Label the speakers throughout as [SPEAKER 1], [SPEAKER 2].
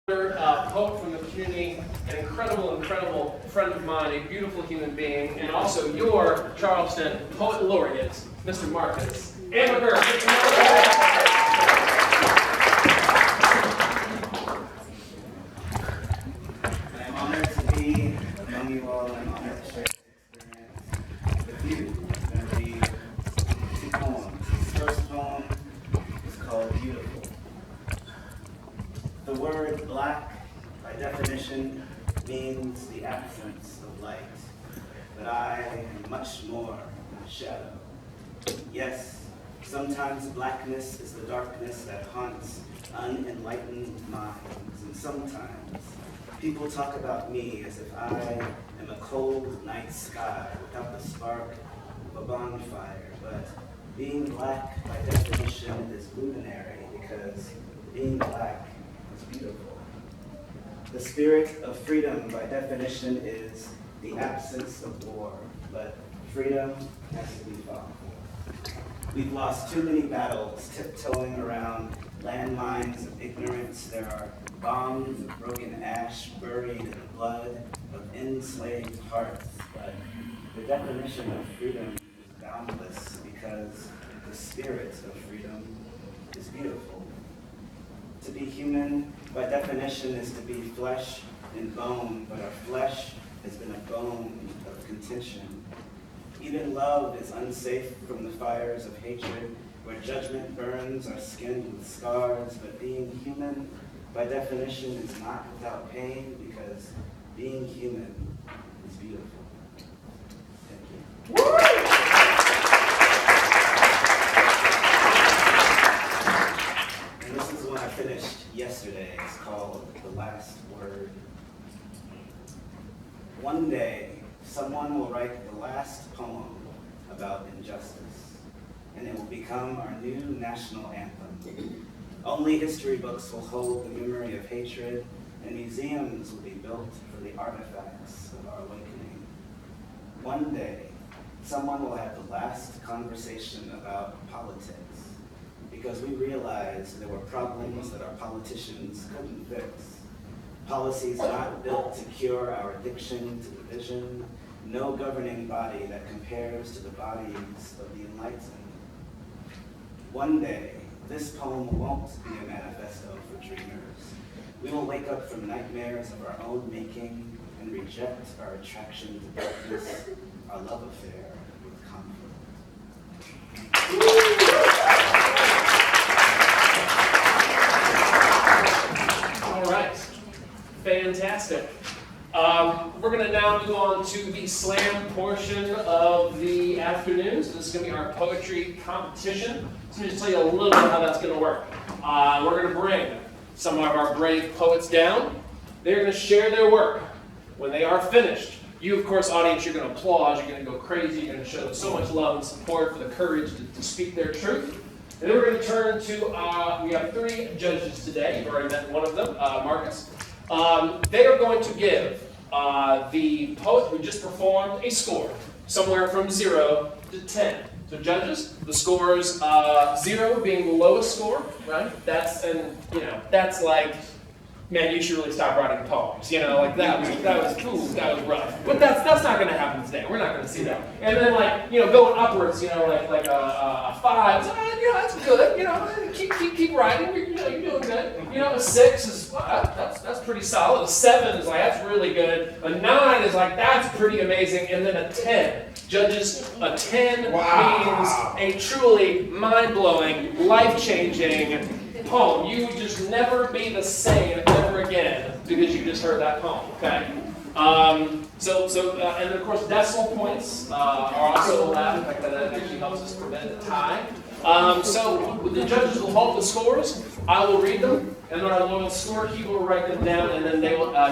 [SPEAKER 1] Poet from the community, an incredible friend of mine, a beautiful human being, and also your Charleston Poet Laureate, Mr. Marcus Amaker.
[SPEAKER 2] I'm honored to be among you all. I'm honored to share this experience with you. I'm going to read two poems. This first poem is called Beautiful. The word black, by definition, means the absence of light. But I am much more than a shadow. Yes, sometimes blackness is the darkness that haunts unenlightened minds. And sometimes people talk about me as if I am a cold night sky without the spark of a bonfire. But being black, by definition, is luminary because being black is beautiful. The spirit of freedom, by definition, is the absence of war, but freedom has to be fought for. We've lost too many battles tiptoeing around landmines of ignorance. There are bombs of broken ash buried in the blood of enslaved hearts, but the definition of freedom is boundless because the spirit of freedom is beautiful. To be human, by definition, is to be flesh and bone, but our flesh has been a bone of contention. Even love is unsafe from the fires of hatred, where judgment burns our skin with scars, but being human, by definition, is not without pain, because being human is beautiful. Thank you. And this is one I finished yesterday. It's called The Last Word. One day, someone will write the last poem about injustice, and it will become our new national anthem. Only history books will hold the memory of hatred, and museums will be built for the artifacts of our awakening. One day, someone will have the last conversation about politics, because we realized there were problems that our politicians couldn't fix. Policies not built to cure our addiction to division, no governing body that compares to the bodies of the enlightened. One day, this poem won't be a manifesto for dreamers. We will wake up from nightmares of our own making and reject our attraction to darkness, our love affair with conflict.
[SPEAKER 1] All right, fantastic. We're going to now move on to the slam portion of the afternoon. So this is going to be our poetry competition. So let me just tell you a little bit how that's going to work. We're going to bring some of our brave poets down. They're going to share their work. When they are finished, you, of course, audience, you're going to applaud. You're going to go crazy. You're going to show them so much love and support for the courage to speak their truth. And then we're going to turn to, we have 3 judges today. You've already met one of them, Marcus. They are going to give the poet who just performed a score, somewhere from 0 to 10. So judges, the score is 0 being the lowest score, right? That's like, man, you should really stop writing poems. Like that was rough. But that's not going to happen today. We're not going to see that. And then going upwards, like a 5, that's good. Keep writing. You're doing good. A 6 is that's pretty solid. A 7 is like that's really good. A 9 is like that's pretty amazing. And then a 10. Judges, a 10 means a truly mind-blowing, life-changing poem. You would just never be the same ever again because you just heard that poem, okay? And then of course decimal points are also allowed. In fact, that actually helps us prevent a tie. So the judges will hold the scores. I will read them, and then our loyal scorekeeper will write them down, and then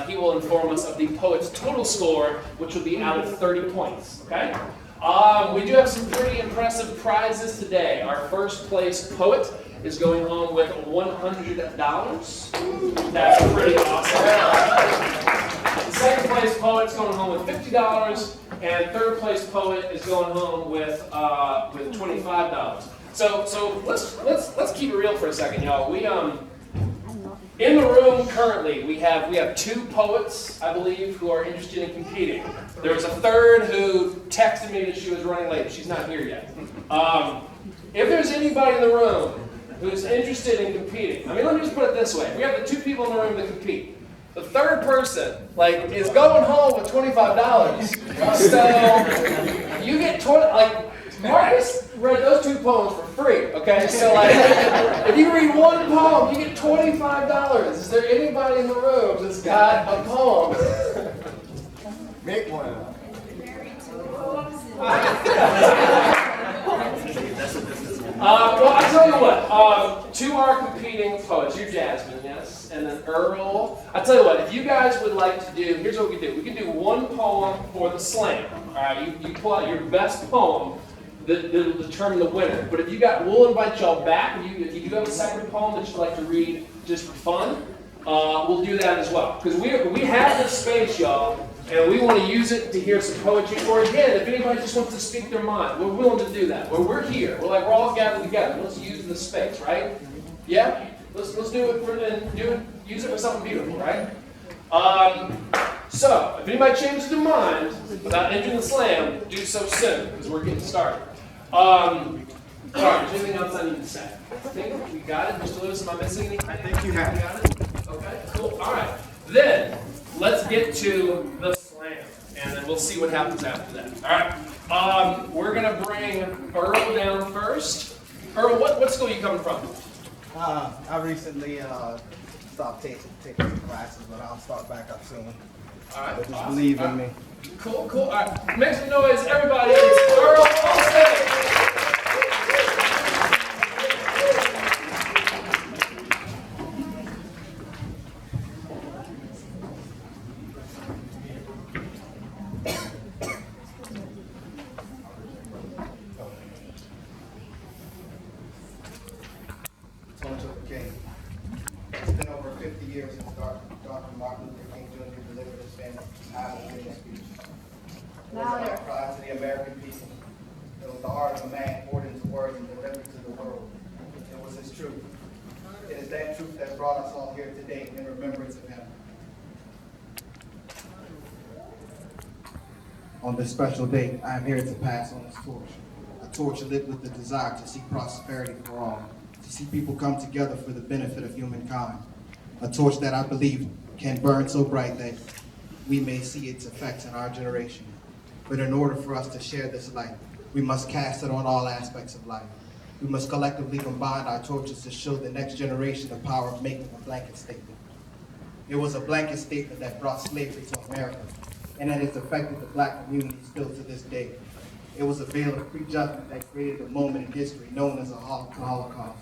[SPEAKER 1] he will inform us of the poet's total score, which will be out of 30 points, okay? We do have some pretty impressive prizes today. Our first place poet is going home with $100. That's pretty awesome. The second place poet is going home with $50, and third place poet is going home with $25. So let's keep it real for a second, y'all. In the room currently, we have 2 poets, I believe, who are interested in competing. There was a third who texted me that she was running late. She's not here yet. If there's anybody in the room who's interested in competing, I mean, let me just put it this way. We have the 2 people in the room that compete. The third person, is going home with $25. So you get 20, Marcus read those 2 poems for free, okay? So if you read 1 poem, you get $25. Is there anybody in the room that's got a poem?
[SPEAKER 3] Make one.
[SPEAKER 1] Well, I tell you what, 2 are competing poets. You're Jasmine, yes? And then Earl. I tell you what, if you guys would like to do, here's what we can do. We can do 1 poem for the slam. All right, you pull out your best poem that'll determine the winner. But if you got, we'll invite y'all back. If you do have a second poem that you'd like to read just for fun, we'll do that as well. Because we have this space, y'all, and we want to use it to hear some poetry. Or again, if anybody just wants to speak their mind, we're willing to do that. We're here. We're all gathered together. Let's use the space, right? Yeah? Let's do it. Use it for something beautiful, right? So, if anybody changes their mind without entering the slam, do so soon, because we're getting started. All right, is there anything else I need to say? I think we got it. Mr. Lewis, am I missing anything?
[SPEAKER 3] I think you have.
[SPEAKER 1] Got it? Okay, cool. All right. Then, let's get to the slam, and then we'll see what happens after that. All right. We're going to bring Earl down first. Earl, what school are you coming from?
[SPEAKER 3] I recently stopped taking some classes, but I'll start back up soon.
[SPEAKER 1] All right.
[SPEAKER 3] But just
[SPEAKER 1] Awesome.
[SPEAKER 3] believe in me.
[SPEAKER 1] Cool. All right. Make some noise, everybody. It's Earl Olsen.
[SPEAKER 3] It's been over 50 years since Dr. Martin Luther King Jr. delivered his famous Iowa speech. It was a cry to the American people. It was the heart of a man poured into words and delivered to the world. It was his truth. It is that truth that brought us all here today in remembrance of him. On this special day, I am here to pass on this torch. A torch lit with the desire to seek prosperity for all, to see people come together for the benefit of humankind. A torch that I believe can burn so bright that we may see its effects in our generation. But in order for us to share this light, we must cast it on all aspects of life. We must collectively combine our torches to show the next generation the power of making a blanket statement. It was a blanket statement that brought slavery to America, and it has affected the black community still to this day. It was a veil of prejudgment that created a moment in history known as a Holocaust,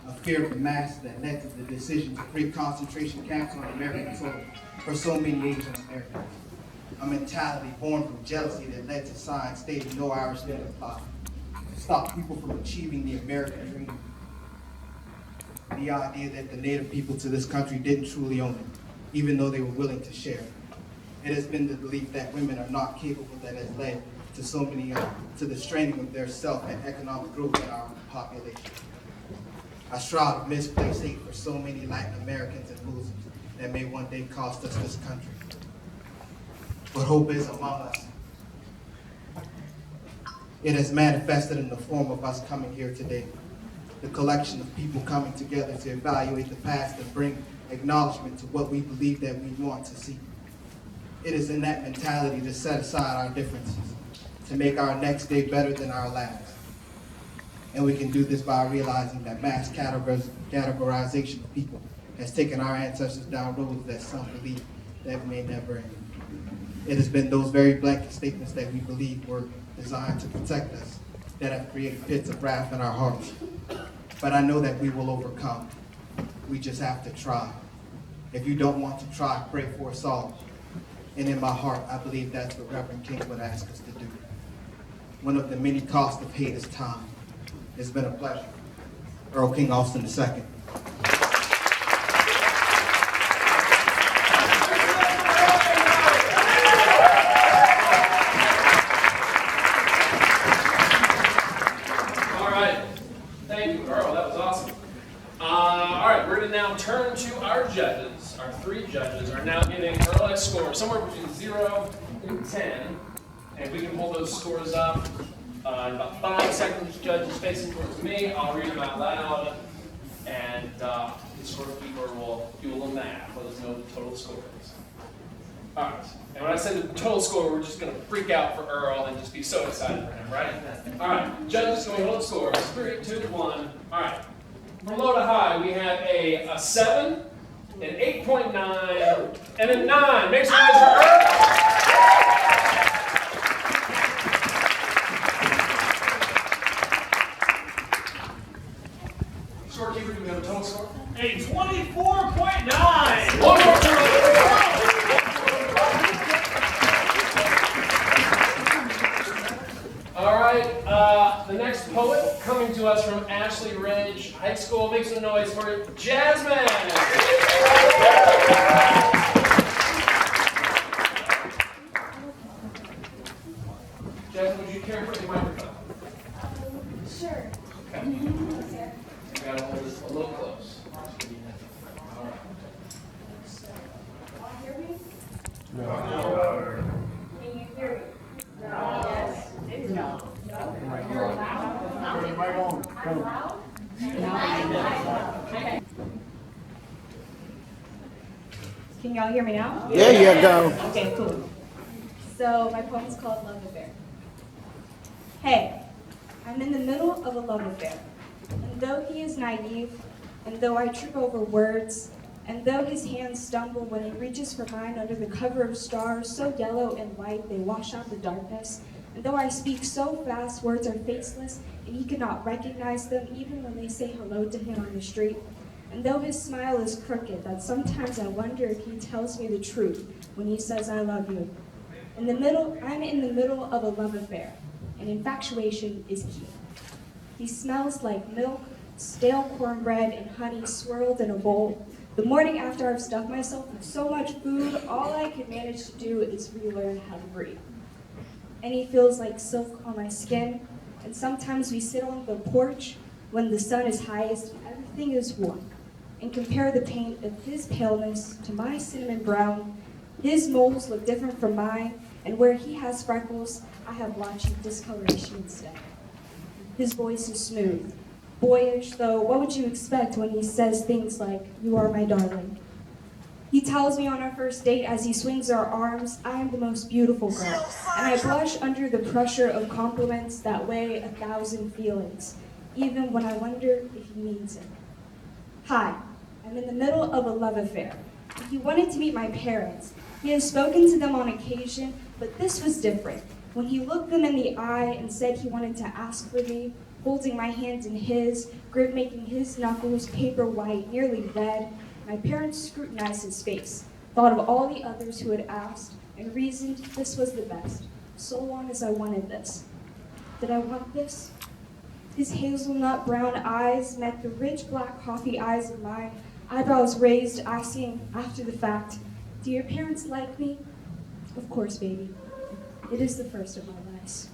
[SPEAKER 3] a fear of the masses that led to the decision to create concentration camps on American soil for so many Asian Americans. A mentality born from jealousy that led to signs stating no Irish men apply, to stop people from achieving the American dream. The idea that the native people to this country didn't truly own it, even though they were willing to share. It has been the belief that women are not capable that has led to so many, to the straining of their self and economic growth in our population. A shroud of misplaced hate for so many Latin Americans and Muslims that may one day cost us this country. But hope is among us. It has manifested in the form of us coming here today. The collection of people coming together to evaluate the past and bring acknowledgement to what we believe that we want to see. It is in that mentality to set aside our differences, to make our next day better than our last. And we can do this by realizing that mass categorization of people has taken our ancestors down roads that some believe that may never end. It has been those very blanket statements that we believe were designed to protect us that have created pits of wrath in our hearts. But I know that we will overcome. We just have to try. If you don't want to try, pray for us all. And in my heart, I believe that's what Reverend King would ask us to do. One of the many costs of hate is time. It's been a pleasure. Earl King Austin II.
[SPEAKER 1] All right, we're going to now turn to our judges. Our three judges are now giving Earl a score somewhere between 0 and 10. And we can pull those scores up in about 5 seconds. Judge is facing towards me. I'll read them out loud. And the scorekeeper will do a little math. Let us know what the total score is. All right. And when I say the total score, we're just going to freak out for Earl and just be so excited for him, right? All right. Judges going to hold scores. 3, 2, 1. All right. From low to high, we have a 7, an 8.9, and a 9. Make some noise for Earl. Scorekeeper, do we have a total score?
[SPEAKER 4] A 24.9.
[SPEAKER 1] One more turn. All right, the next poet coming to us from Ashley Ridge High School. Make some noise for Jasmine. Jasmine, would you care for the microphone?
[SPEAKER 5] Sure.
[SPEAKER 1] Okay. You gotta hold this a little close. All right.
[SPEAKER 5] Hear me?
[SPEAKER 1] No.
[SPEAKER 5] Can you hear me? No. Yes. No. You're loud. I'm loud? Okay. Can y'all hear me now?
[SPEAKER 6] There you go.
[SPEAKER 5] Okay, cool. So my poem's called Love Affair. Hey, I'm in the middle of a love affair. And though he is naive, and though I trip over words, and though his hands stumble when he reaches for mine under the cover of stars so yellow and white they wash out the darkness, and though I speak so fast words are faceless and he cannot recognize them even when they say hello to him on the street, and though his smile is crooked that sometimes I wonder if he tells me the truth when he says I love you. I'm in the middle of a love affair, and infatuation is key. He smells like milk, stale cornbread, and honey swirled in a bowl. The morning after I've stuffed myself with so much food, all I can manage to do is relearn how to breathe. And he feels like silk on my skin, and sometimes we sit on the porch when the sun is highest and everything is warm, and compare the paint of his paleness to my cinnamon brown. His moles look different from mine, and where he has freckles, I have blotchy discoloration instead. His voice is smooth, boyish, though what would you expect when he says things like, "You are my darling"? He tells me on our first date as he swings our arms, I am the most beautiful girl, and I blush under the pressure of compliments that weigh 1,000 feelings, even when I wonder if he means it. Hi, I'm in the middle of a love affair. He wanted to meet my parents. He has spoken to them on occasion, but this was different. When he looked them in the eye and said he wanted to ask for me, holding my hand in his, grip making his knuckles paper white, nearly red, my parents scrutinized his face, thought of all the others who had asked, and reasoned this was the best, so long as I wanted this. Did I want this? His hazelnut brown eyes met the rich black coffee eyes of mine, eyebrows raised, asking after the fact, "Do your parents like me?" Of course, baby. It is the first of my lies.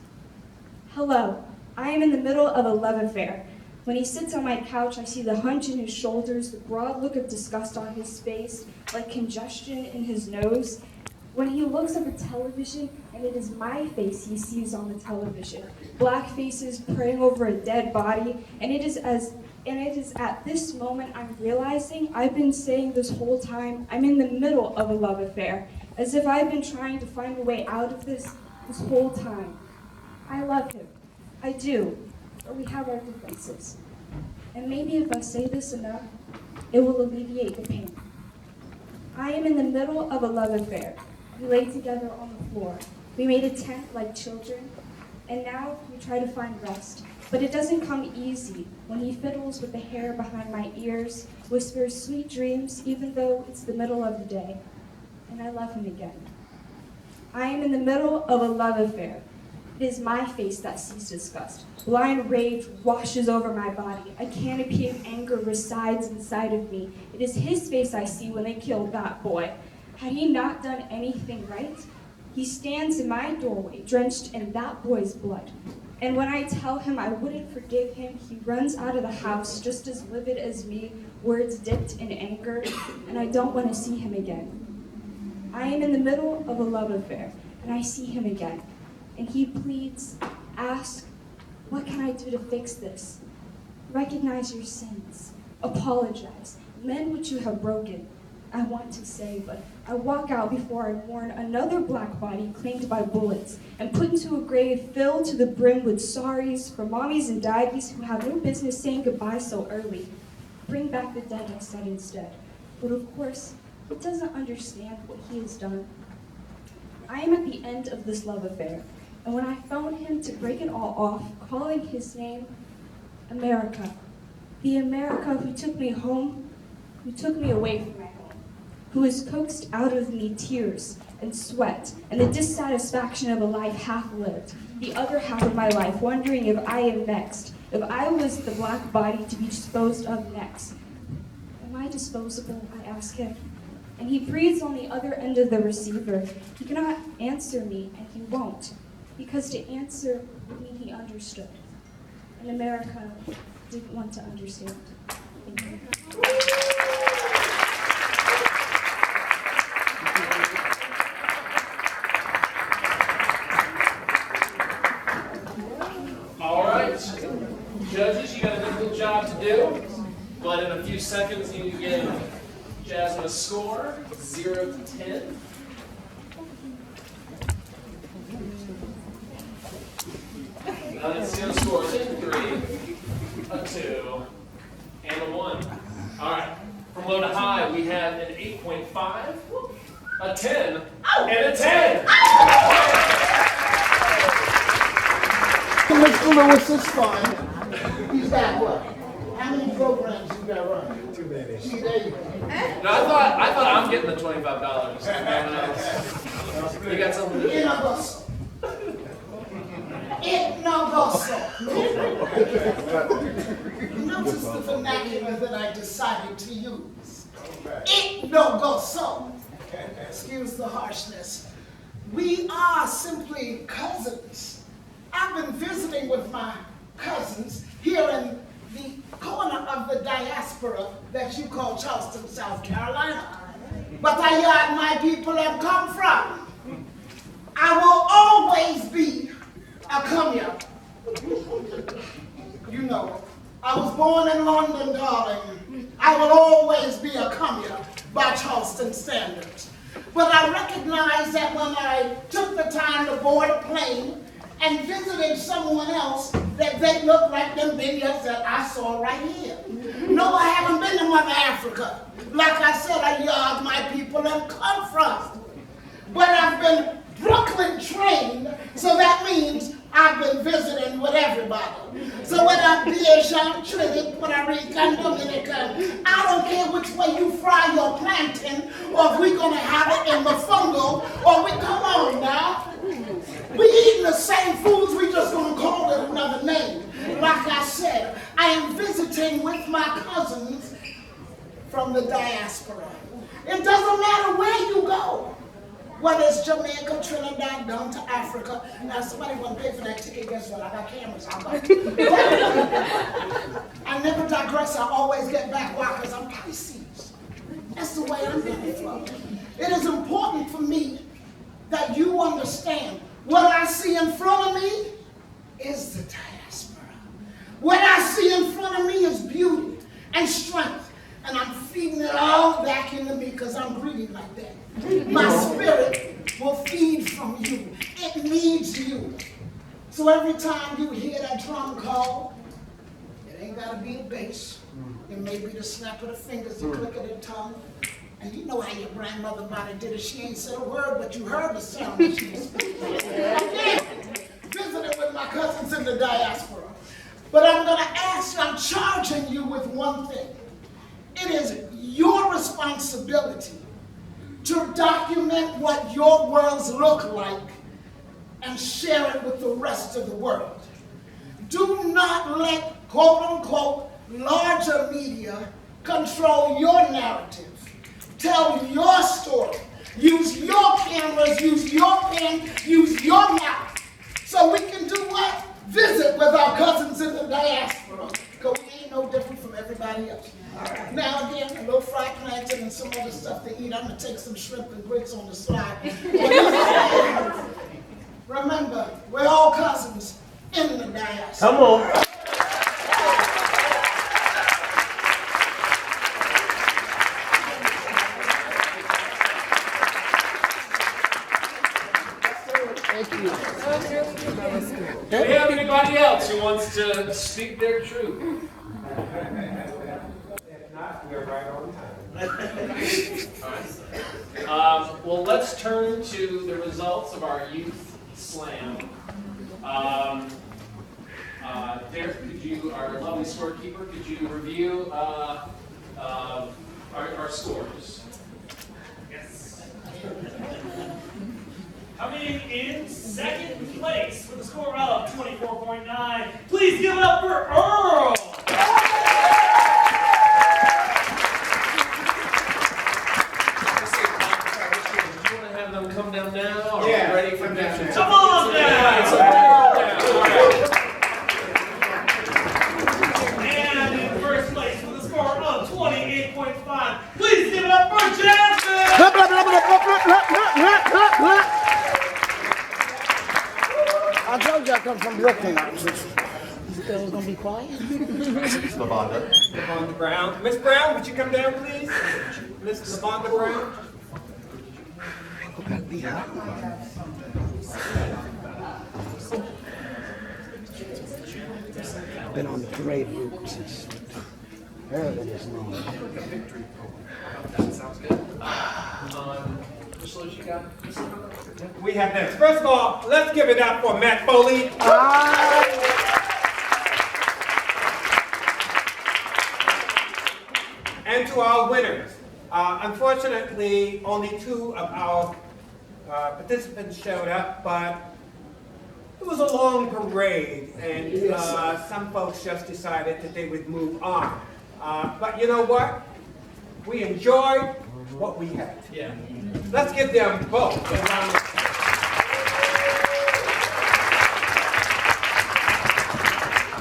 [SPEAKER 5] Hello, I am in the middle of a love affair. When he sits on my couch, I see the hunch in his shoulders, the broad look of disgust on his face, like congestion in his nose. When he looks at the television, and it is my face he sees on the television, black faces praying over a dead body, and it is at this moment I'm realizing I've been saying this whole time I'm in the middle of a love affair, as if I've been trying to find a way out of this whole time. I love him. I do. But we have our differences. And maybe if I say this enough, it will alleviate the pain. I am in the middle of a love affair. We lay together on the floor. We made a tent like children, and now we try to find rest. But it doesn't come easy when he fiddles with the hair behind my ears, whispers sweet dreams, even though it's the middle of the day. And I love him again. I am in the middle of a love affair. It is my face that sees disgust. Blind rage washes over my body. A canopy of anger resides inside of me. It is his face I see when they killed that boy. Had he not done anything right? He stands in my doorway, drenched in that boy's blood. And when I tell him I wouldn't forgive him, he runs out of the house just as livid as me, words dipped in anger, and I don't want to see him again. I am in the middle of a love affair, and I see him again. And he pleads, asks, what can I do to fix this? Recognize your sins. Apologize. Mend what you have broken. I want to say, but I walk out before I mourn another black body claimed by bullets and put into a grave filled to the brim with sorries for mommies and daddies who have no business saying goodbye so early. Bring back the dead, I said instead. But of course, he doesn't understand what he has done. I am at the end of this love affair, and when I phone him to break it all off, calling his name America, the America who took me home, who took me away from my home, who has coaxed out of me tears and sweat and the dissatisfaction of a life half lived, the other half of my life wondering if I am next, if I was the black body to be disposed of next. Am I disposable, I ask him. And he breathes on the other end of the receiver. He cannot answer me, and he won't, because to answer would mean he understood. And America didn't want to understand. Thank you.
[SPEAKER 1] All right, judges, you got a difficult job to do, but in a few seconds you give Jasmine a score, 0 to 10. Let's see the scores in 3, a 2, and a 1. All right, from low to high, we have an 8.5, a 10, and a 10.
[SPEAKER 4] Mr. Lewis is fine. He's got what? How many programs you got running? Too many. See, there you go.
[SPEAKER 1] No, I thought I'm getting the $25. You got something to do?
[SPEAKER 4] It no gosso. Notice the vernacular that I decided to use. It no gosso. Excuse the harshness. We are simply cousins. I've been visiting with my cousins here in the corner of the diaspora that you call Charleston, South Carolina. But I yard my people have come from. I will always be a come-here. You know, I was born in London, darling. I will always be a come-here by Charleston standards. But I recognize that when I took the time to board a plane and visited someone else, that they look like them vineyards that I saw right here. No, I haven't been to Mother Africa. Like I said, I yard my people have come from. But I've been Brooklyn trained, so that means I've been visiting with everybody. So when I be a Jean Trinity, Puerto Rican, Dominican, I don't care which way you fry your plantain, or if we're gonna have it in the fungal, or we come on now. We eating the same foods, we just gonna call it another name. Like I said, I am visiting with my cousins from the diaspora. It doesn't matter where you go. Whether it's Jamaica, Trinidad, down to Africa. Now, somebody want to pay for that ticket, guess what? I got cameras. I never digress. I always get back. Why? Because I'm Pisces. That's the way I'm going to flow. It is important for me that you understand what I see in front of me is the diaspora. What I see in front of me is beauty and strength. And I'm feeding it all back into me because I'm greedy like that. My spirit will feed from you. It needs you. So every time you hear that drum call, it ain't got to be the bass. It may be the snap of the fingers, the click of the tongue. And you know how your grandmother might have did it. She ain't said a word, but you heard the sound that she was speaking. Again, visiting with my cousins in the diaspora. But I'm going to ask you, I'm charging you with one thing. It is your responsibility to document what your worlds look like and share it with the rest of the world. Do not let, quote unquote, larger media control your narrative. Tell your story use your cameras, use your pen, use your mouth. So we can do what? Visit with our cousins in the diaspora. Because we ain't no different from everybody else. Now again, a little fried plantain and some other stuff to eat. I'm going to take some shrimp and grits on the side. Remember, we're all cousins in the diaspora.
[SPEAKER 1] Come on. Do we have anybody else who wants to speak their truth?
[SPEAKER 6] If not, we're right on time.
[SPEAKER 1] Well, let's turn to the results of our youth slam. Derek, could you, our lovely scorekeeper, could you review our scores?
[SPEAKER 7] Yes. Coming in second place with a score of 24.9. Please give it up for Earl.
[SPEAKER 1] Do you want to have them come down now? Or
[SPEAKER 6] Yeah,
[SPEAKER 1] are we ready for
[SPEAKER 6] come down
[SPEAKER 1] action?
[SPEAKER 6] now.
[SPEAKER 7] Come on
[SPEAKER 1] Yeah, so
[SPEAKER 7] down.
[SPEAKER 1] Earl down.
[SPEAKER 7] And in first place with a score of 28.5. Please give it up for Jasmine.
[SPEAKER 4] Blah, blah, blah, blah, blah, blah, blah, blah, blah, blah. I told you I come from Brooklyn. Still gonna be quiet?
[SPEAKER 6] LaVonda Brown. Miss Brown, would you come down, please? Miss LaVonda Brown.
[SPEAKER 4] Been on the parade route since early this morning.
[SPEAKER 1] That sounds good. Just what you got?
[SPEAKER 6] We have next. First of all, let's give it up for Matt Foley. And to our winners. Unfortunately, only 2 of our participants showed up, but it was a long parade, and some folks just decided that they would move on. But you know what? We enjoyed what we had.
[SPEAKER 1] Yeah.
[SPEAKER 6] Let's give them both a round of applause.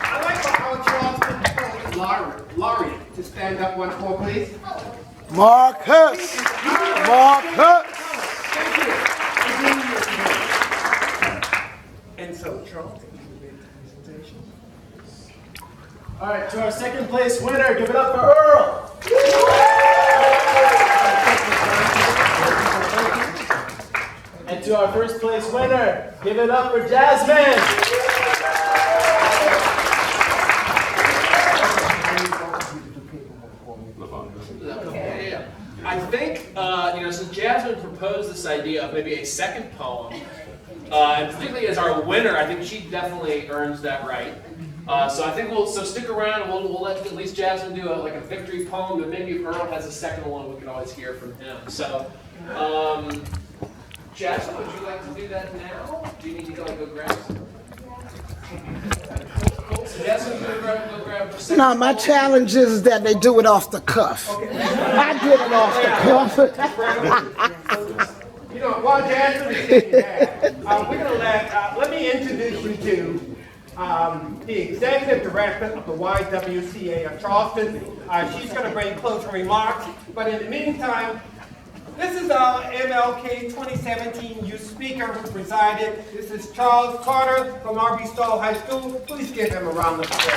[SPEAKER 6] I'd like for our Charleston laureate to stand up once more, please.
[SPEAKER 4] Marcus! Marcus!
[SPEAKER 6] And so, Charles, can you make the presentation?
[SPEAKER 8] All right, to our second place winner, give it up for Earl. And to our first place winner, give it up for Jasmine.
[SPEAKER 1] I think, so Jasmine proposed this idea of maybe a second poem, and particularly as our winner, I think she definitely earns that right. So I think so stick around, and we'll let at least Jasmine do a victory poem, but maybe if Earl has a second one, we can always hear from him. So, Jasmine, would you like to do that now? Do you need to go grab some? Cool. So Jasmine, go grab a second
[SPEAKER 4] No, my
[SPEAKER 1] poem.
[SPEAKER 4] challenge is that they do it off the cuff. I did it off the cuff.
[SPEAKER 6] You know, while Jasmine is sitting there, we're going to let me introduce you to the executive director of the YWCA of Charleston. She's going to bring closing remarks, but in the meantime, this is our MLK 2017 youth speaker who presided. This is Charles Carter from R.B. Stoll High School. Please give him a round of applause.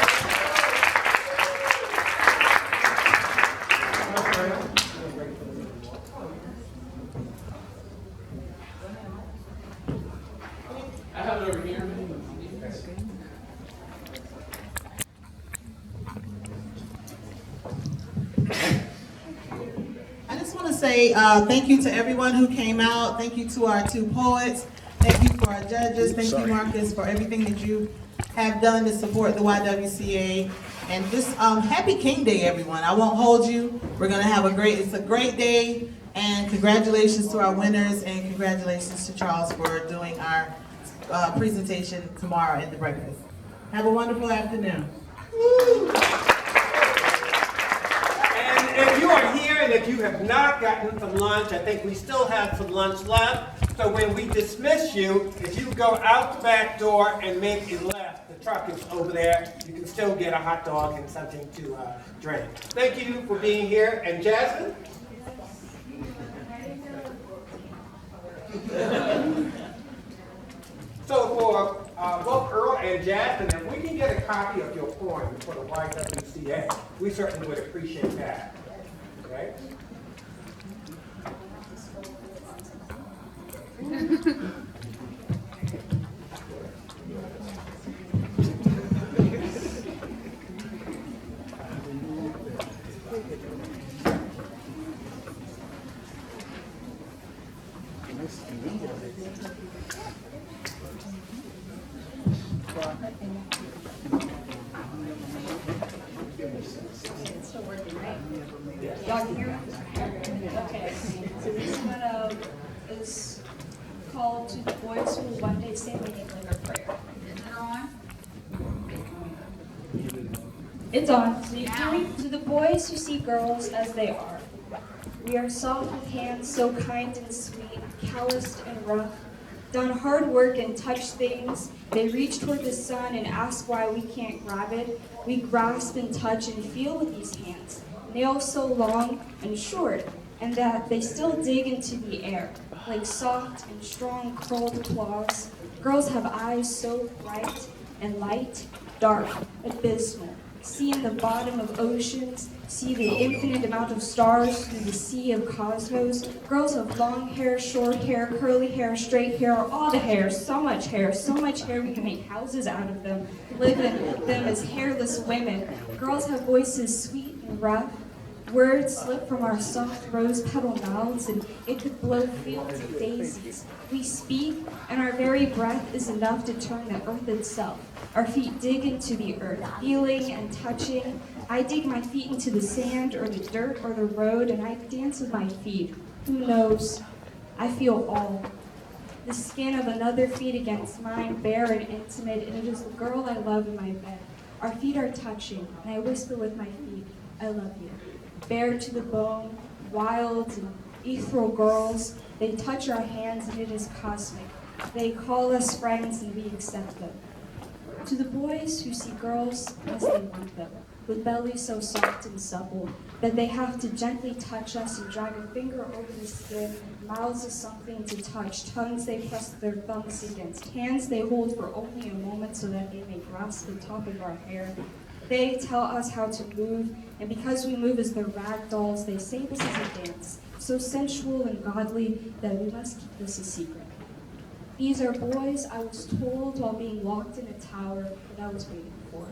[SPEAKER 1] I have it over here.
[SPEAKER 9] I just want to say thank you to everyone who came out. Thank you to our 2 poets. Thank you for our judges. Thank you, Marcus, for everything that you have done to support the YWCA. And just happy King Day, everyone. I won't hold you. We're going to have it's a great day. And congratulations to our winners, and congratulations to Charles for doing our presentation tomorrow at the breakfast. Have a wonderful afternoon.
[SPEAKER 6] And if you are here in the if you have not gotten some lunch, I think we still have some lunch left. So when we dismiss you, if you go out the back door and make a left, the truck is over there. You can still get a hot dog and something to drink. Thank you for being here. And Jasmine? So for both Earl and Jasmine, if we can get a copy of your poem for the YWCA, we certainly would appreciate that. Okay?
[SPEAKER 5] Y'all can hear me? Okay. So this one is called To the Boys Who Will One Day Say My Name Like a Prayer. Is it on? It's on. So you can read. To the boys who see girls as they are. We are soft with hands, so kind and sweet, calloused and rough, done hard work and touched things. They reach toward the sun and ask why we can't grab it. We grasp and touch and feel with these hands, nails so long and short, and that they still dig into the air, like soft and strong curled claws. Girls have eyes so bright and light, dark, abysmal. See in the bottom of oceans, see the infinite amount of stars through the sea of cosmos. Girls have long hair, short hair, curly hair, straight hair, all the hair, so much hair we can make houses out of them, live in them as hairless women. Girls have voices sweet and rough. Words slip from our soft rose petal mouths, and it could blow fields of daisies. We speak, and our very breath is enough to turn the earth itself. Our feet dig into the earth, feeling and touching. I dig my feet into the sand, or the dirt, or the road, and I dance with my feet. Who knows? I feel all. The skin of another feet against mine, bare and intimate, and it is the girl I love in my bed. Our feet are touching, and I whisper with my feet, I love you. Bare to the bone, wild and ethereal girls, they touch our hands and it is cosmic. They call us friends and we accept them. To the boys who see girls as they want them, with bellies so soft and supple that they have to gently touch us and drag a finger over the skin, mouths is something to touch, tongues they press their thumbs against, hands they hold for only a moment so that they may grasp the top of our hair. They tell us how to move, and because we move as their rag dolls, they say this is a dance, so sensual and godly that we must keep this a secret. These are boys I was told while being locked in a tower that I was waiting for.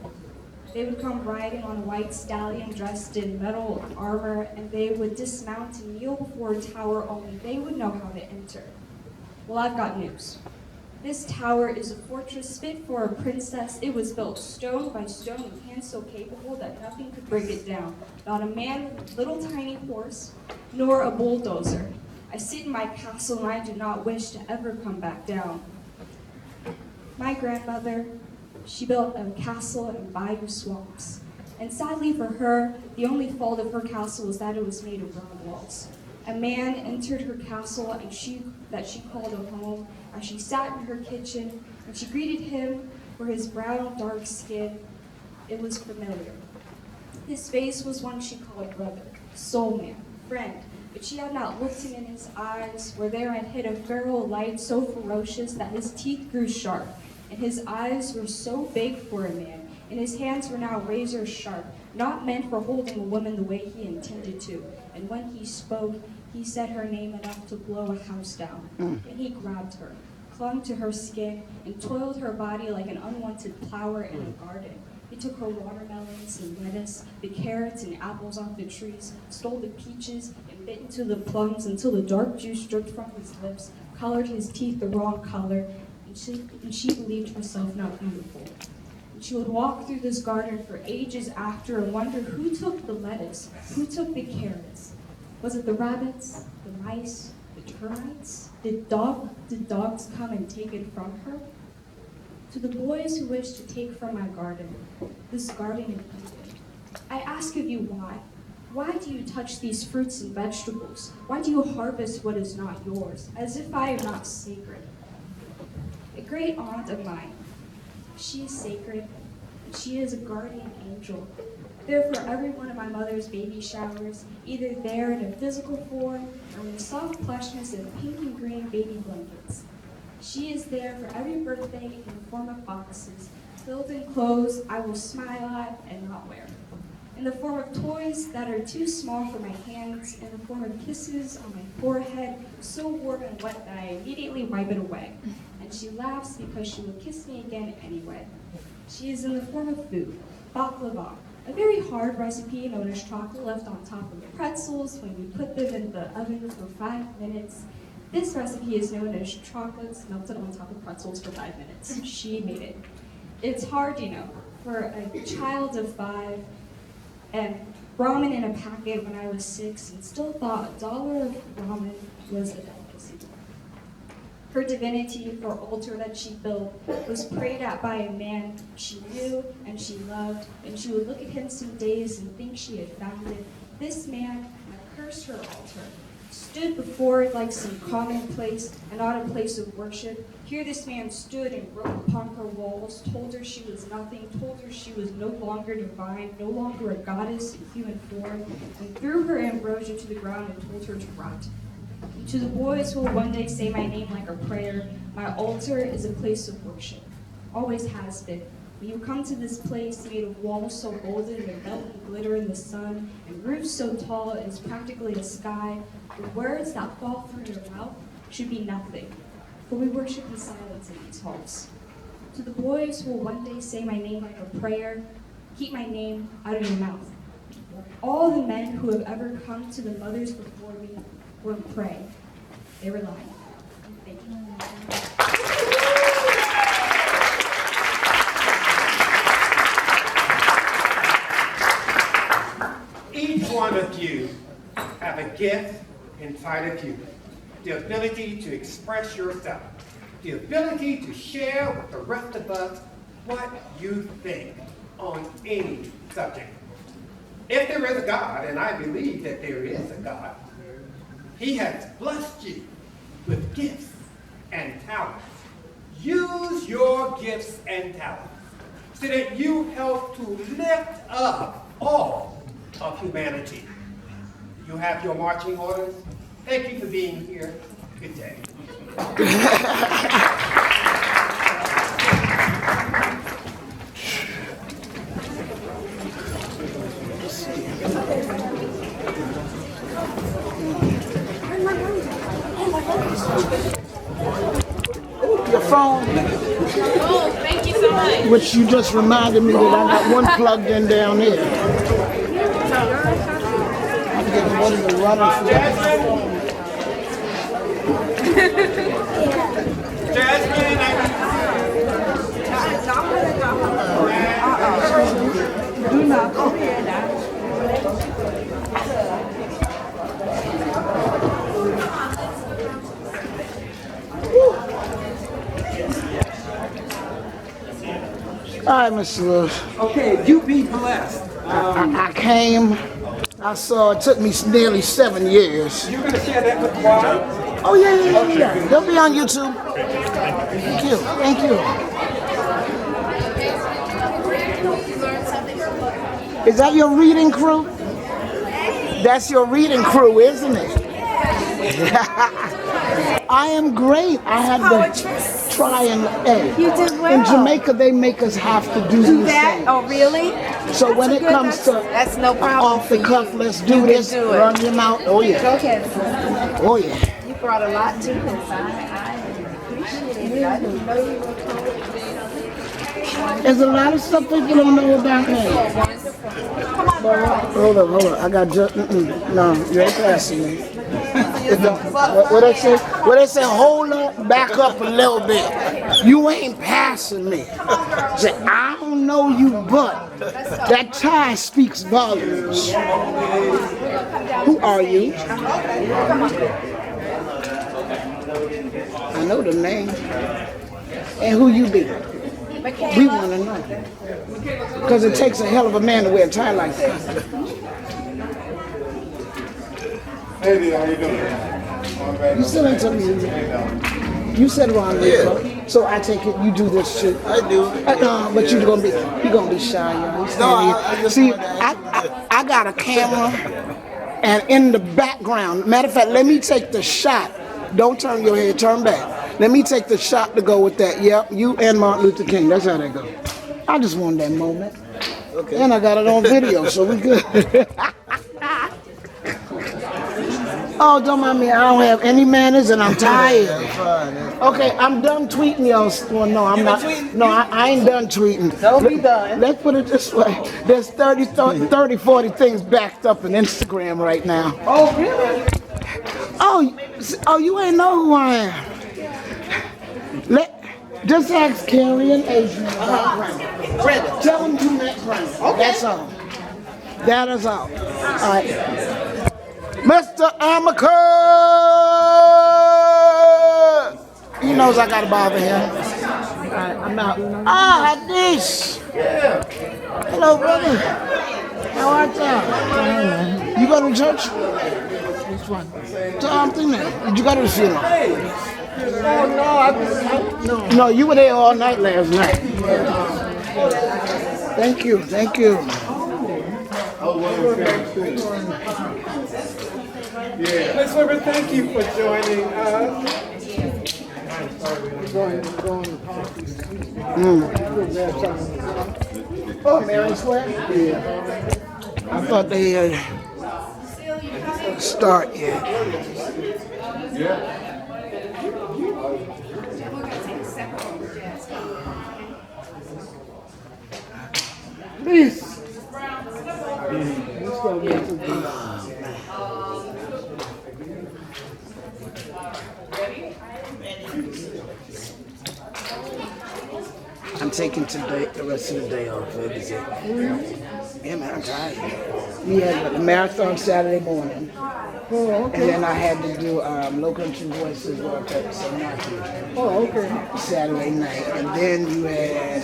[SPEAKER 5] They would come riding on a white stallion dressed in metal armor, and they would dismount and kneel before a tower, only they would know how to enter. Well, I've got news. This tower is a fortress fit for a princess. It was built stone by stone with hands so capable that nothing could break it down. Not a man with a little tiny horse, nor a bulldozer. I sit in my castle and I do not wish to ever come back down. My grandmother, she built a castle in bayou swamps. And sadly for her, the only fault of her castle was that it was made of round walls. A man entered her castle and she called a home, as she sat in her kitchen and she greeted him for his brown, dark skin. It was familiar. His face was one she called brother, soul man, friend, but she had not looked him in his eyes, where therein hid a feral light so ferocious that his teeth grew sharp, and his eyes were so big for a man, and his hands were now razor sharp, not meant for holding a woman the way he intended to. And when he spoke, he said her name enough to blow a house down. And he grabbed her, clung to her skin, and toiled her body like an unwanted flower in a garden. He took her watermelons and lettuce, the carrots and apples off the trees, stole the peaches, and bit into the plums until the dark juice dripped from his lips, colored his teeth the wrong color, and she believed herself not beautiful. And she would walk through this garden for ages after and wonder who took the lettuce, who took the carrots. Was it the rabbits, the mice, the termites? Did dogs come and take it from her? To the boys who wish to take from my garden, this garden of Eden, I ask of you why. Why do you touch these fruits and vegetables? Why do you harvest what is not yours, as if I am not sacred? A great aunt of mine, she is sacred, and she is a guardian angel. There for every one of my mother's baby showers, either there in a physical form or in the soft plushness of pink and green baby blankets. She is there for every birthday in the form of boxes, filled in clothes I will smile at and not wear. In the form of toys that are too small for my hands, in the form of kisses on my forehead, so warm and wet that I immediately wipe it away. And she laughs because she will kiss me again anyway. She is in the form of food, baklava, a very hard recipe known as chocolate left on top of the pretzels when we put them in the oven for 5 minutes. This recipe is known as chocolates melted on top of pretzels for 5 minutes. She made it. It's hard, you know, for a child of 5 and ramen in a packet when I was 6 and still thought $1 of ramen was a delicacy. Her divinity, her altar that she built, was prayed at by a man she knew and she loved, and she would look at him some days and think she had found it. This man had cursed her altar, stood before it like some commonplace and not a place of worship. Here this man stood and wrote upon her walls, told her she was nothing, told her she was no longer divine, no longer a goddess in human form, and threw her ambrosia to the ground and told her to rot. And to the boys who will one day say my name like a prayer, my altar is a place of worship, always has been. When you come to this place made of walls so golden and melt and glitter in the sun, and roofs so tall it is practically a sky, the words that fall from your mouth should be nothing, for we worship in silence in these halls. To the boys who will one day say my name like a prayer, keep my name out of your mouth. All the men who have ever come to the mothers before me were pray. They were lying. Thank you.
[SPEAKER 6] Each one of you have a gift inside of you. The ability to express yourself. The ability to share with the rest of us what you think on any subject. If there is a God, and I believe that there is a God, He has blessed you with gifts and talents. Use your gifts and talents so that you help to lift up all of humanity. You have your marching orders. Thank you for being here. Good day.
[SPEAKER 10] Your phone.
[SPEAKER 11] Oh, thank you so much.
[SPEAKER 10] Which you just reminded me that I got one plugged in down there. I'm getting one of the runners.
[SPEAKER 11] Do not go here now.
[SPEAKER 10] All right, Mr. Lewis.
[SPEAKER 6] Okay, you be blessed.
[SPEAKER 10] I came, I saw, it took me nearly 7 years.
[SPEAKER 6] You're going to share that with the choir?
[SPEAKER 10] Oh, yeah. They'll be on YouTube. Thank you, thank you. Is that your reading crew? That's your reading crew, isn't it? I am great. I had to try and
[SPEAKER 11] You did well.
[SPEAKER 10] in Jamaica, they make us have to do these
[SPEAKER 11] that?
[SPEAKER 10] things.
[SPEAKER 11] Oh, really?
[SPEAKER 10] So when it comes to
[SPEAKER 11] that's no problem
[SPEAKER 10] off the
[SPEAKER 11] for
[SPEAKER 10] cuff,
[SPEAKER 11] you.
[SPEAKER 10] let's do
[SPEAKER 11] You
[SPEAKER 10] this,
[SPEAKER 11] can do it.
[SPEAKER 10] run your mouth. Oh
[SPEAKER 11] Go
[SPEAKER 10] yeah,
[SPEAKER 11] ahead, sir.
[SPEAKER 10] oh yeah.
[SPEAKER 11] You brought a lot to this. I appreciate it. I didn't know you were
[SPEAKER 10] There's a lot of stuff people don't know about me.
[SPEAKER 11] wonderful. Come on, girl.
[SPEAKER 10] Hold up. I got just, no, you ain't passing me. What they say? What they say? Hold up, back up a little bit. You ain't passing me. Say, I don't know you, but that tie speaks volumes. Who are you? I know the name. And who you be? We want to know. Because it takes a hell of a man to wear a tie like that.
[SPEAKER 12] Hey, how you doing?
[SPEAKER 10] You still ain't telling me. You said Ron Rico, so I take it you do this shit.
[SPEAKER 12] I do.
[SPEAKER 10] But you're gonna be shy, y'all. See, I got a camera, and in the background. Matter of fact, let me take the shot. Don't turn your head, turn back. Let me take the shot to go with that. Yep, you and Martin Luther King. That's how that goes. I just wanted that moment. Okay. And I got it on video, so we good. Oh, don't mind me. I don't have any manners, and I'm tired. Okay, I'm done tweeting, y'all. Well, no, I'm not. No, I ain't done tweeting.
[SPEAKER 9] Don't be done.
[SPEAKER 10] Let's put it this way. There's 30, 40 things backed up in Instagram right now.
[SPEAKER 9] Oh, really?
[SPEAKER 10] Oh, you ain't know who I am. Just ask Carrie and Adrian about Brenda. Tell them you met Brenda. Okay. That's all. That is all. All right. Mr. Amicus! He knows I gotta bother him. All right, I'm out. Ah, Hadish! Yeah. Hello, brother. How art thou? You go to church? Which one? Something there. Did you go to the funeral? Oh, no, no, you were there all night last night. Thank you, thank you.
[SPEAKER 6] Ms. Weber, thank you for joining us.
[SPEAKER 10] Oh, Mary Square? Yeah. I thought they had start yet. Yeah. Please. I'm taking today, the rest of the day off. Yeah, man, I'm tired. We had a marathon Saturday morning. Oh, okay. And then I had to do Lowcountry Voices World Cup. Oh, okay. Saturday night. And then you had,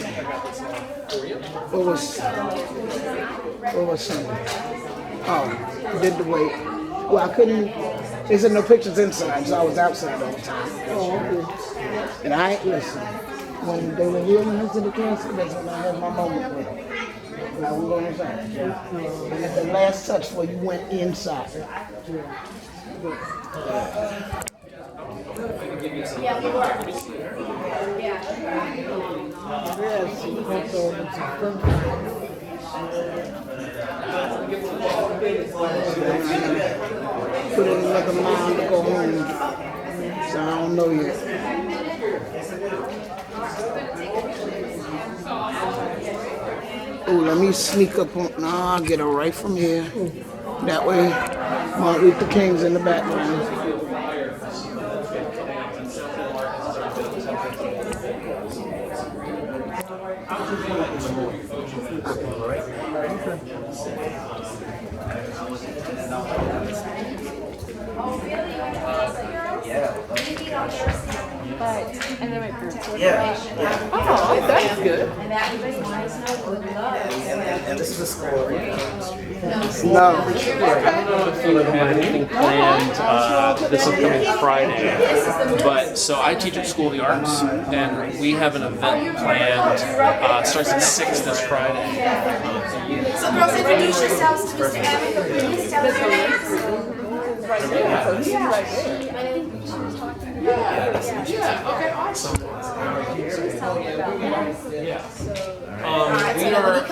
[SPEAKER 10] what was Sunday? Oh, did the weight. Well, I couldn't, there's no pictures inside, so I was outside all the time. Oh, okay. And I ain't listening. When they were reeling into the cancer, that's when I had my moment with it. When I was going inside. And at the last touch before you went inside.
[SPEAKER 11] Yeah, we were. Yeah.
[SPEAKER 10] Yes, you went over to put in another mile to go home. So I don't know yet. Oh, let me sneak up on. No, I'll get her right from here. That way, Martin Luther King's in the background.
[SPEAKER 11] And then my parents were
[SPEAKER 9] Oh, that's good.
[SPEAKER 11] and everybody wants to know would love.
[SPEAKER 2] And this is a school.
[SPEAKER 10] No.
[SPEAKER 1] I don't know if you have anything planned this upcoming Friday, but so I teach at School of the Arts, and we have an event planned. Starts at 6 this Friday.
[SPEAKER 11] So girls, introduce yourselves to Mr. Abigail, please. Tell us your names.
[SPEAKER 1] Yeah, okay, awesome. We are,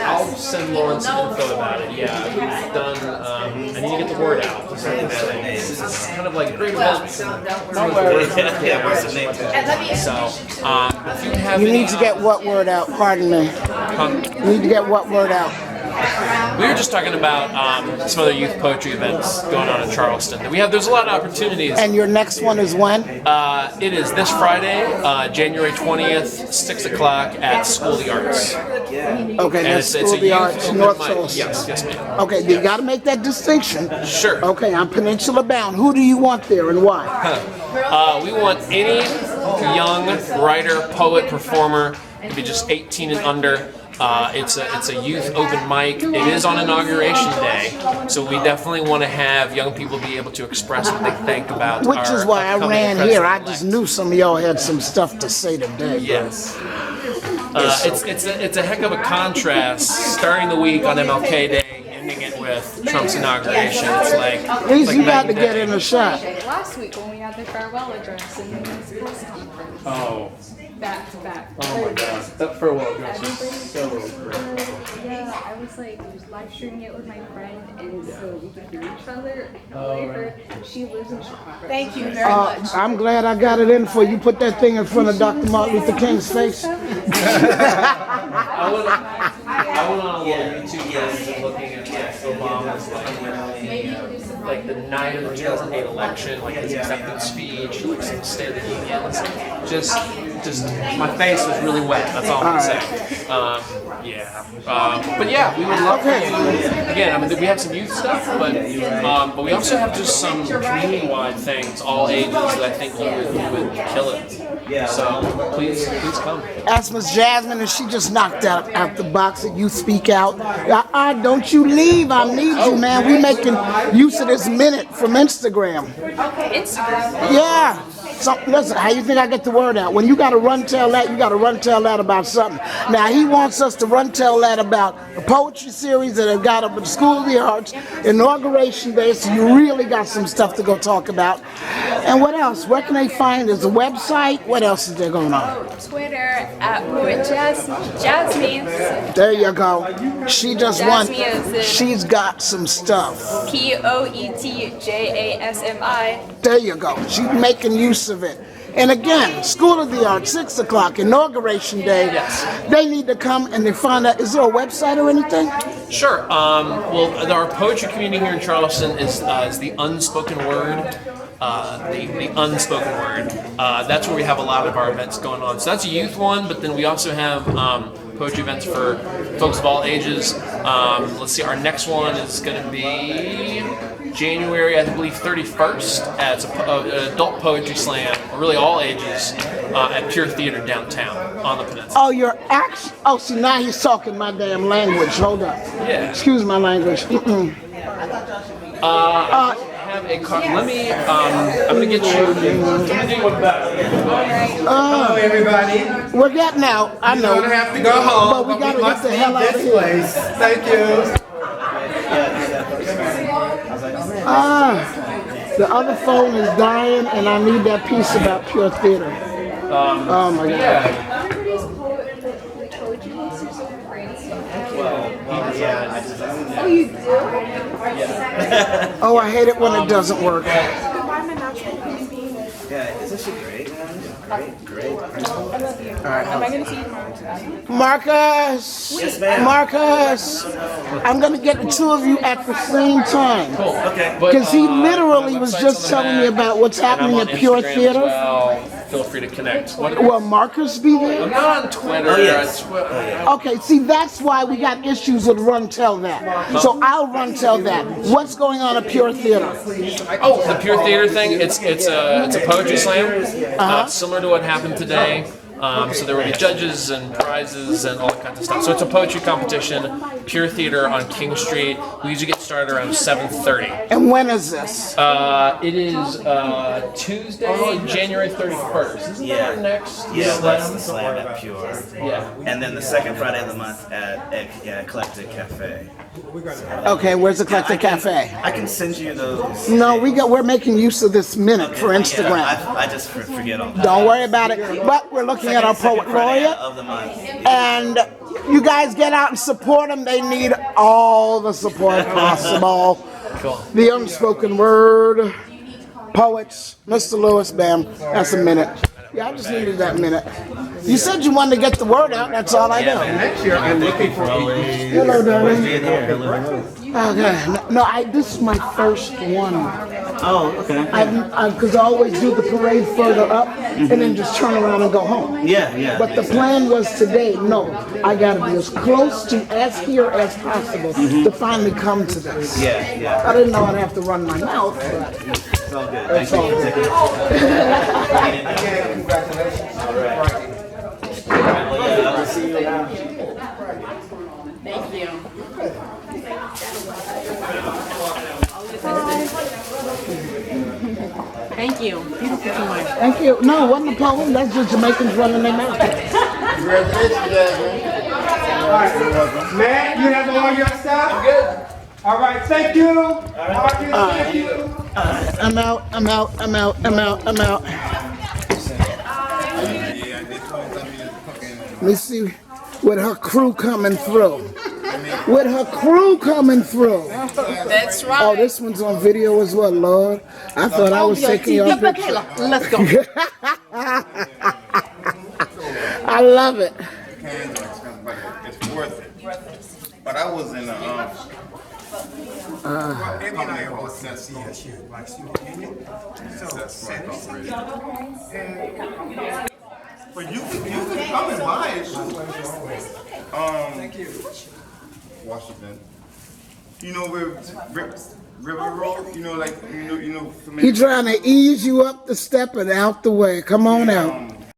[SPEAKER 1] I'll send Lauren some info about it. Yeah, we've done, I need to get the word out. It's kind of like great events.
[SPEAKER 2] Yeah, where's the name tag?
[SPEAKER 1] So, if you have
[SPEAKER 10] You
[SPEAKER 1] any,
[SPEAKER 10] need to get what word out? Pardon me. You need to get what word out?
[SPEAKER 1] we were just talking about some other youth poetry events going on in Charleston. There's a lot of opportunities.
[SPEAKER 10] And your next one is when?
[SPEAKER 1] It is this Friday, January 20th, 6 o'clock at School of the Arts.
[SPEAKER 10] Okay,
[SPEAKER 1] And
[SPEAKER 10] that's
[SPEAKER 1] it's
[SPEAKER 10] School
[SPEAKER 1] a
[SPEAKER 10] of the
[SPEAKER 1] youth
[SPEAKER 10] Arts,
[SPEAKER 1] open
[SPEAKER 10] North
[SPEAKER 1] mic.
[SPEAKER 10] Source.
[SPEAKER 1] Yes, ma'am.
[SPEAKER 10] Okay, you got to make that distinction.
[SPEAKER 1] Sure.
[SPEAKER 10] Okay, I'm Peninsula bound. Who do you want there and why?
[SPEAKER 1] We want any young writer, poet, performer. It could be just 18 and under. It's a youth open mic. It is on Inauguration Day, so we definitely want to have young people be able to express what they think about
[SPEAKER 10] Which
[SPEAKER 1] our
[SPEAKER 10] is why I
[SPEAKER 1] upcoming
[SPEAKER 10] ran here. I
[SPEAKER 1] president-elect.
[SPEAKER 10] just knew some of y'all had some stuff to say today.
[SPEAKER 1] Yes. It's a heck of a contrast starting the week on MLK Day, ending it with Trump's inauguration. It's like
[SPEAKER 10] At least you got to
[SPEAKER 1] night and
[SPEAKER 10] get
[SPEAKER 1] day.
[SPEAKER 10] in a shot.
[SPEAKER 11] Last week when we had the farewell address and the municipal speakers.
[SPEAKER 8] Oh,
[SPEAKER 11] Back to back.
[SPEAKER 8] oh my God. That farewell address was so great.
[SPEAKER 11] Yeah, I was like live streaming it with my friend, and so we could hear each other. She lives in Chicago. Thank you very much.
[SPEAKER 10] I'm glad I got it in for you. Put that thing in front of Dr. Martin Luther King's face.
[SPEAKER 1] I went on a little YouTube page looking at Obama's like the night of the 2008 election, like his acceptance speech, like some State of the Unions. Just my face was really wet. That's all I'm gonna say. But yeah, we would love to. Again, I mean, we have some youth stuff, but we also have just some community-wide things, all ages, that I think you would kill it. So please come.
[SPEAKER 10] Ask Miss Jasmine, and she just knocked out the box that you speak out. Don't you leave. I need you, man. We making use of this minute from Instagram.
[SPEAKER 11] Instagram.
[SPEAKER 10] Yeah. So, listen, how you think I get the word out? When you got to run tell that, you got to run tell that about something. Now, he wants us to run tell that about a poetry series that have got up at the School of the Arts, Inauguration Day, so you really got some stuff to go talk about. And what else? Where can they find? There's a website. What else is there going on?
[SPEAKER 11] Twitter at Poet Jasmine.
[SPEAKER 10] There you go. She just won.
[SPEAKER 11] Jasmine is in-
[SPEAKER 10] She's got some stuff.
[SPEAKER 11] POETJASMI.
[SPEAKER 10] There you go. She's making use of it. And again, School of the Arts, 6 o'clock, Inauguration Day.
[SPEAKER 1] Yes.
[SPEAKER 10] They need to come and they find out, is there a website or anything?
[SPEAKER 1] Sure. Well, our poetry community here in Charleston is the Unspoken Word. The Unspoken Word. That's where we have a lot of our events going on. So that's a youth one, but then we also have poetry events for folks of all ages. Let's see, our next one is going to be January, I believe, 31st. It's an adult poetry slam, really all ages, at Pure Theater downtown on the peninsula.
[SPEAKER 10] Oh, you're actually, see, now he's talking my damn language. Hold up.
[SPEAKER 1] Yeah.
[SPEAKER 10] Excuse my language.
[SPEAKER 1] Have a let me, I'm going to get you,
[SPEAKER 6] Hello, everybody.
[SPEAKER 10] We're getting out. I know.
[SPEAKER 6] We're gonna have to go home,
[SPEAKER 10] But we gotta
[SPEAKER 6] must
[SPEAKER 10] get the hell
[SPEAKER 6] leave
[SPEAKER 10] out of
[SPEAKER 6] this
[SPEAKER 10] here.
[SPEAKER 6] place. Thank you.
[SPEAKER 10] The other phone is dying, and I need that piece about Pure Theater. Oh my God.
[SPEAKER 11] Everybody's poetry posters are great stuff. Oh, you do?
[SPEAKER 10] Oh, I hate it when it doesn't work.
[SPEAKER 11] Why am I not supposed to be?
[SPEAKER 2] Yeah, it's actually great, man. Great.
[SPEAKER 11] Am I going to see you tomorrow?
[SPEAKER 10] Marcus!
[SPEAKER 2] Yes, ma'am.
[SPEAKER 10] Marcus! I'm gonna get the two of you at the same time.
[SPEAKER 2] Okay.
[SPEAKER 10] Because he literally was just telling me about what's happening at Pure Theater.
[SPEAKER 1] Well, feel free to connect.
[SPEAKER 10] Will Marcus be
[SPEAKER 1] I'm
[SPEAKER 10] there?
[SPEAKER 1] not on Twitter.
[SPEAKER 2] Oh, yes.
[SPEAKER 10] Okay, see, that's why we got issues with Run Tell That. So I'll Run Tell That. What's going on at Pure Theater?
[SPEAKER 1] Oh, the Pure Theater thing. It's a poetry slam, similar to what happened today. So there will be judges and prizes and all that kinds of stuff. So it's a poetry competition, Pure Theater on King Street. We usually get started around 7:30.
[SPEAKER 10] And when is this?
[SPEAKER 1] It is Tuesday, January 31st. Isn't that our next
[SPEAKER 2] Yeah, that's the
[SPEAKER 1] slam?
[SPEAKER 2] slam at Pure.
[SPEAKER 1] Yeah.
[SPEAKER 2] And then the second Friday of the month at Eclectic Cafe.
[SPEAKER 10] Okay, where's Eclectic Cafe?
[SPEAKER 2] I can send you those.
[SPEAKER 10] No, we're making use of this minute for Instagram.
[SPEAKER 2] Yeah, I just forget all that.
[SPEAKER 10] Don't worry about it. But we're looking at our poet
[SPEAKER 2] Second Friday
[SPEAKER 10] laureate.
[SPEAKER 2] of the month.
[SPEAKER 10] And you guys get out and support them. They need all the support possible.
[SPEAKER 1] Cool.
[SPEAKER 10] The unspoken word, poets, Mr. Lewis, bam. That's a minute. Yeah, I just needed that minute. You said you wanted to get the word out. That's all I do.
[SPEAKER 6] Next year, I'm looking for
[SPEAKER 10] Hello, darling. Okay. No, this is my first one.
[SPEAKER 2] Oh, okay.
[SPEAKER 10] Because I always do the parade further up and then just turn around and go home.
[SPEAKER 2] Yeah.
[SPEAKER 10] But the plan was today, no, I gotta be as close to as here as possible to finally come to this.
[SPEAKER 2] Yeah.
[SPEAKER 10] I didn't know I'd have to run my mouth, but
[SPEAKER 2] It's all good.
[SPEAKER 10] It's all good.
[SPEAKER 2] Again, congratulations. All right. We'll see you around.
[SPEAKER 11] Thank you. Thank you. Beautiful team.
[SPEAKER 10] Thank you. No, it wasn't a poem. That's just Jamaicans running their mouth.
[SPEAKER 12] Congratulations, Jasmine.
[SPEAKER 6] All right. Matt, you have all your stuff? I'm good. All right, thank you. Marcus, thank you.
[SPEAKER 10] I'm out. I'm out. I'm out. I'm out. I'm out. Let me see with her crew coming through. With her crew coming through.
[SPEAKER 11] That's right.
[SPEAKER 10] Oh, this one's on video as well, Lord. I thought I was taking your picture.
[SPEAKER 11] Let's go.
[SPEAKER 10] I love it.
[SPEAKER 12] It's worth it. But I was in a but you can come and buy it too. Washington. You know where River Road? You know, like you know.
[SPEAKER 10] He trying to ease you up the step and out the way. Come on out.